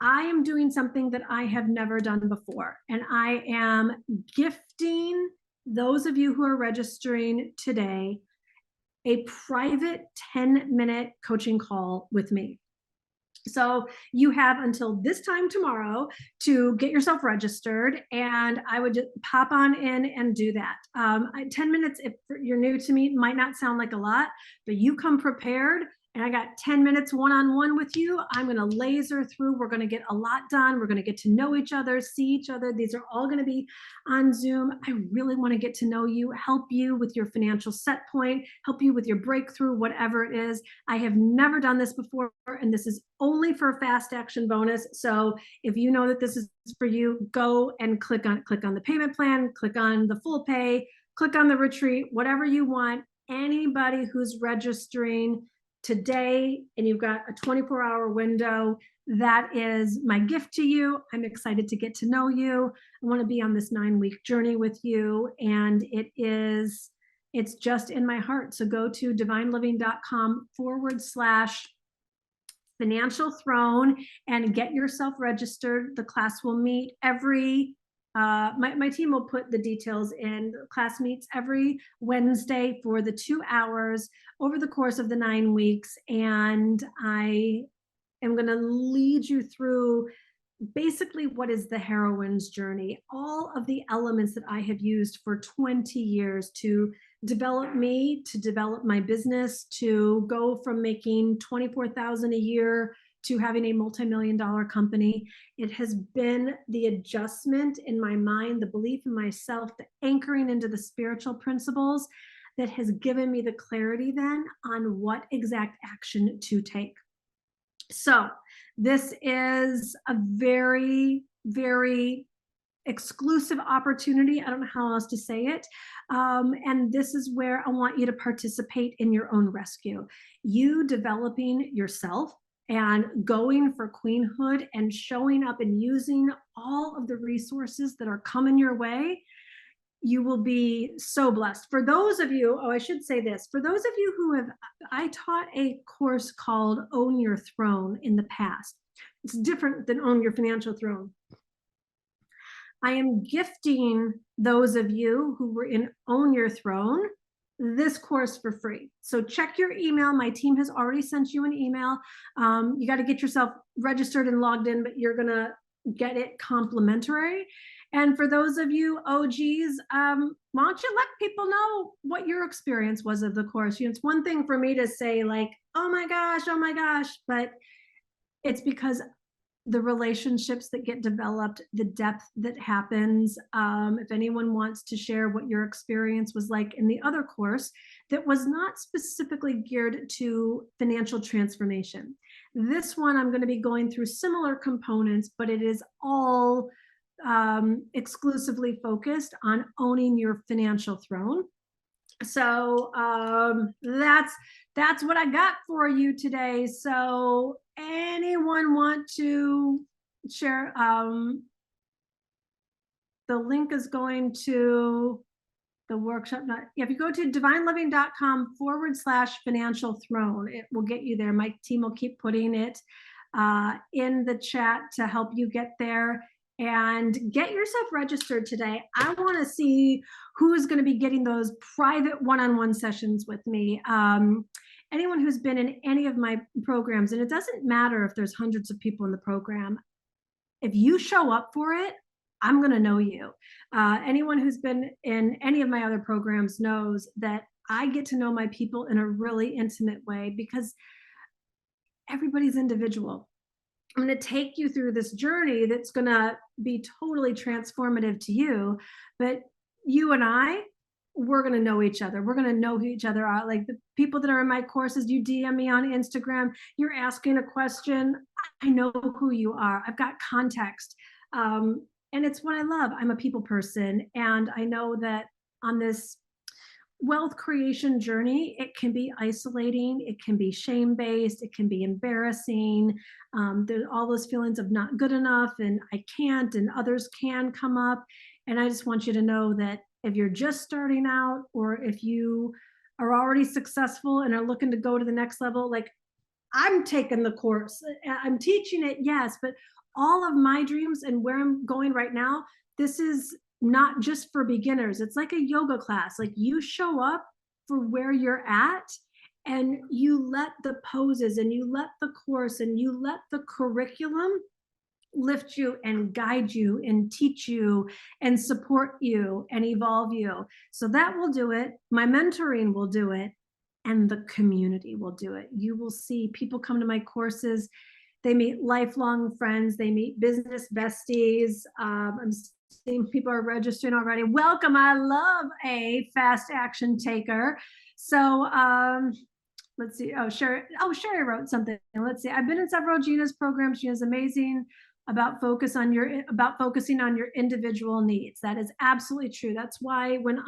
I am doing something that I have never done before, and I am gifting those of you who are registering today a private 10-minute coaching call with me. So you have until this time tomorrow to get yourself registered, and I would just pop on in and do that. 10 minutes, if you're new to me, might not sound like a lot, but you come prepared, and I got 10 minutes one-on-one with you. I'm going to laser through. We're going to get a lot done. We're going to get to know each other, see each other. These are all going to be on Zoom. I really want to get to know you, help you with your financial set point, help you with your breakthrough, whatever it is. I have never done this before, and this is only for fast action bonus. So if you know that this is for you, go and click on the payment plan, click on the full pay, click on the retreat, whatever you want. Anybody who's registering today, and you've got a 24-hour window, that is my gift to you. I'm excited to get to know you. I want to be on this 9-week journey with you, and it's just in my heart. So go to divineliving.com/financial throne and get yourself registered. The class will meet every my team will put the details in. The class meets every Wednesday for the 2 hours over the course of the 9 weeks, and I am going to lead you through basically what is the heroine's journey, all of the elements that I have used for 20 years to develop me, to develop my business, to go from making $24,000 a year to having a multi-million-dollar company. It has been the adjustment in my mind, the belief in myself, the anchoring into the spiritual principles that has given me the clarity then on what exact action to take. So this is a very, very exclusive opportunity. I don't know how else to say it. And this is where I want you to participate in your own rescue. You developing yourself and going for queenhood and showing up and using all of the resources that are coming your way. You will be so blessed. For those of you, I should say this, for those of you who I taught a course called Own Your Throne in the past. It's different than Own Your Financial Throne. I am gifting those of you who were in Own Your Throne this course for free. So check your email. My team has already sent you an email. You got to get yourself registered and logged in, but you're going to get it complimentary. And for those of you OGs, why don't you let people know what your experience was of the course? You know, it's one thing for me to say like, oh my gosh, but it's because the relationships that get developed, the depth that happens. If anyone wants to share what your experience was like in the other course that was not specifically geared to financial transformation. This one, I'm going to be going through similar components, but it is all exclusively focused on owning your financial throne. So that's what I got for you today. So anyone want to share? The link is going to the workshop. If you go to divineliving.com/financial throne, it will get you there. My team will keep putting it in the chat to help you get there. And get yourself registered today. I want to see who is going to be getting those private one-on-one sessions with me. Anyone who's been in any of my programs, and it doesn't matter if there's hundreds of people in the program, if you show up for it, I'm going to know you. Anyone who's been in any of my other programs knows that I get to know my people in a really intimate way because everybody's individual. I'm going to take you through this journey that's going to be totally transformative to you, but you and we're going to know each other. We're going to know who each other are. Like the people that are in my courses, you DM me on Instagram, you're asking a question. I know who you are. I've got context. And it's what I love. I'm a people person. And I know that on this wealth creation journey, it can be isolating, it can be shame-based, it can be embarrassing. There's all those feelings of not good enough and I can't and others can come up. And I just want you to know that if you're just starting out or if you are already successful and are looking to go to the next level, like I'm taking the course, I'm teaching it, yes, but all of my dreams and where I'm going right now, this is not just for beginners. It's like a yoga class. Like you show up for where you're at and you let the poses and you let the course and you let the curriculum lift you and guide you and teach you and support you and evolve you. So that will do it. My mentoring will do it. And the community will do it. You will see people come to my courses. They meet lifelong friends. They meet business besties. I'm seeing people are registering already. Welcome. I love a fast action taker. So let's see. Oh, Sherry wrote something. Let's see. I've been in several Gina's programs. Gina's amazing about focusing on your individual needs. That is absolutely true. That's why when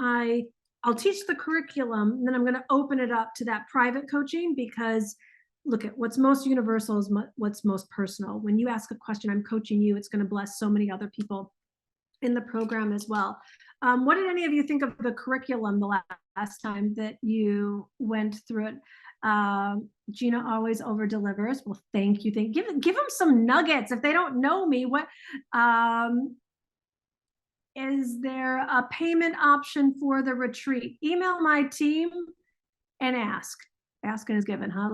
I'll teach the curriculum, and then I'm going to open it up to that private coaching, because look at what's most universal is what's most personal. When you ask a question, I'm coaching you, it's going to bless so many other people in the program as well. What did any of you think of the curriculum the last time that you went through it? Gina always over delivers. Well, thank you. Give them some nuggets. If they don't know me, what, is there a payment option for the retreat? Email my team and ask. Asking is given, huh?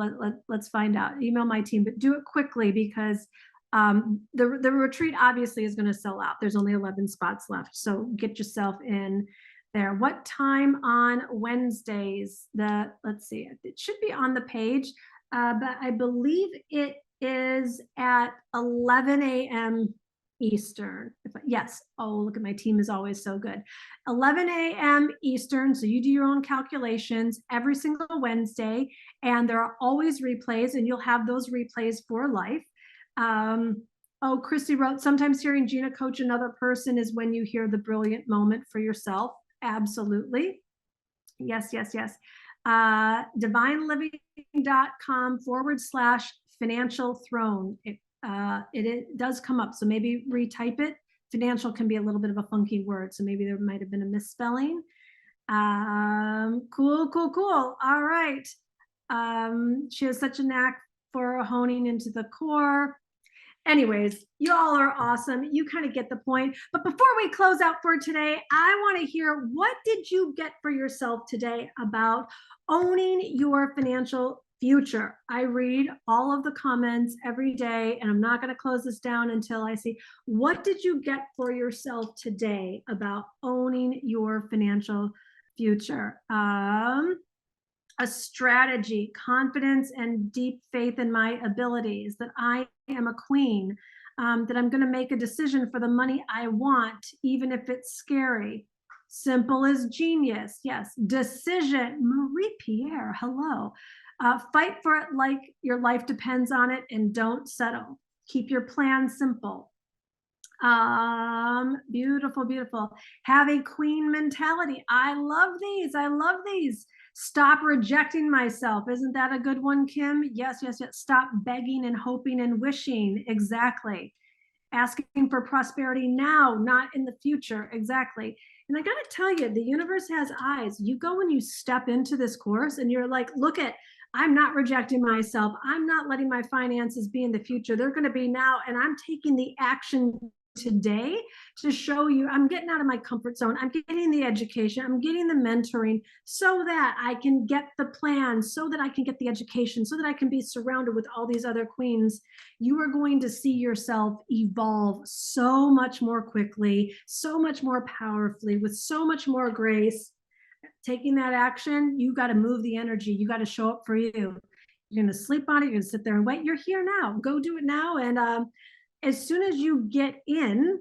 Let's find out. Email my team, but do it quickly because the retreat obviously is going to sell out. There's only 11 spots left. So get yourself in there. What time on Wednesdays? Let's see, it should be on the page, but I believe it is at 11 a.m. Eastern. Yes. Oh, look at my team is always so good. 11 a.m. Eastern. So you do your own calculations every single Wednesday, and there are always replays, and you'll have those replays for life. Oh, Christy wrote, sometimes hearing Gina coach another person is when you hear the brilliant moment for yourself. Absolutely. Yes, yes, yes. divineliving.com/financial throne. It does come up, so maybe retype it. Financial can be a little bit of a funky word, so maybe there might have been a misspelling. Cool. All right. She has such a knack for honing into the core. Anyways, you all are awesome. You kind of get the point. But before we close out for today, I want to hear, what did you get for yourself today about owning your financial future? I read all of the comments every day, and I'm not going to close this down until I see, what did you get for yourself today about owning your financial future? A strategy, confidence, and deep faith in my abilities, that I am a queen, that I'm going to make a decision for the money I want, even if it's scary. Simple as genius. Yes. Decision. Marie Pierre. Hello. Fight for it like your life depends on it, and don't settle. Keep your plan simple. Beautiful. Have a queen mentality. I love these. Stop rejecting myself. Isn't that a good one, Kim? Yes. Stop begging and hoping and wishing. Exactly. Asking for prosperity now, not in the future. Exactly. And I got to tell you, the universe has eyes. You go and you step into this course and you're like, look at, I'm not rejecting myself. I'm not letting my finances be in the future. They're going to be now. And I'm taking the action today to show you I'm getting out of my comfort zone. I'm getting the education. I'm getting the mentoring so that I can get the plan, so that I can get the education, so that I can be surrounded with all these other queens. You are going to see yourself evolve so much more quickly, so much more powerfully, with so much more grace. Taking that action, you got to move the energy. You got to show up for you. You're going to sleep on it. You're going to sit there and wait. You're here now. Go do it now. And as soon as you get in,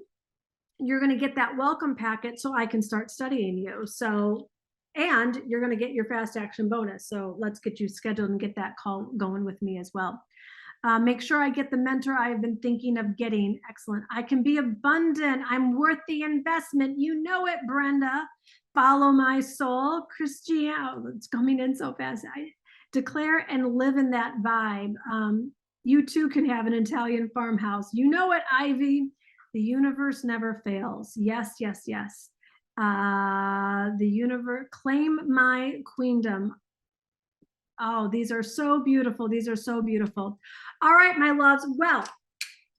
you're going to get that welcome packet so I can start studying you. So, and you're going to get your fast action bonus. So let's get you scheduled and get that call going with me as well. Make sure I get the mentor I have been thinking of getting. Excellent. I can be abundant. I'm worth the investment. You know it, Brenda. Follow my soul. Christiana, it's coming in so fast. I declare and live in that vibe. You too can have an Italian farmhouse. You know it, Ivy. The universe never fails. Yes, yes, yes. The universe, claim my queendom. Oh, these are so beautiful. These are so beautiful. All right, my loves. Well,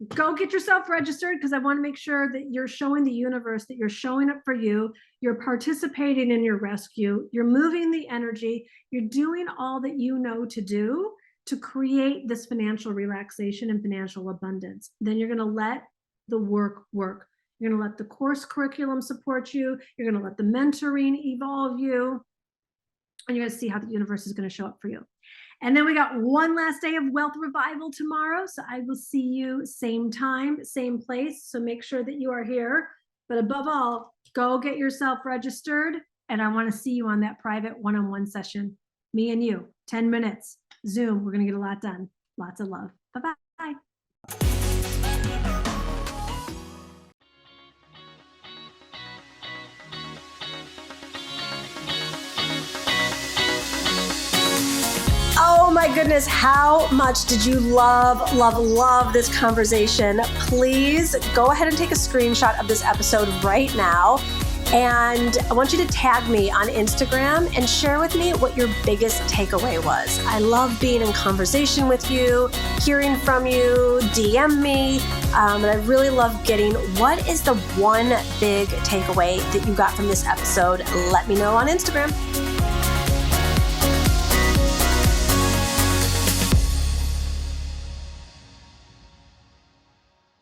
go get yourself registered because I want to make sure that you're showing the universe that you're showing up for you. You're participating in your rescue. You're moving the energy. You're doing all that you know to do to create this financial relaxation and financial abundance. Then you're going to let the work work. You're going to let the course curriculum support you. You're going to let the mentoring evolve you. And you're going to see how the universe is going to show up for you. And then we got one last day of Wealth Revival tomorrow. So I will see you same time, same place. So make sure that you are here. But above all, go get yourself registered. And I want to see you on that private one-on-one session. Me and you, 10 minutes, Zoom. We're going to get a lot done. Lots of love. Bye-bye. Oh my goodness, how much did you love this conversation? Please go ahead and take a screenshot of this episode right now. And I want you to tag me on Instagram and share with me what your biggest takeaway was. I love being in conversation with you, hearing from you, DM me. And I really love getting what is the one big takeaway that you got from this episode. Let me know on Instagram.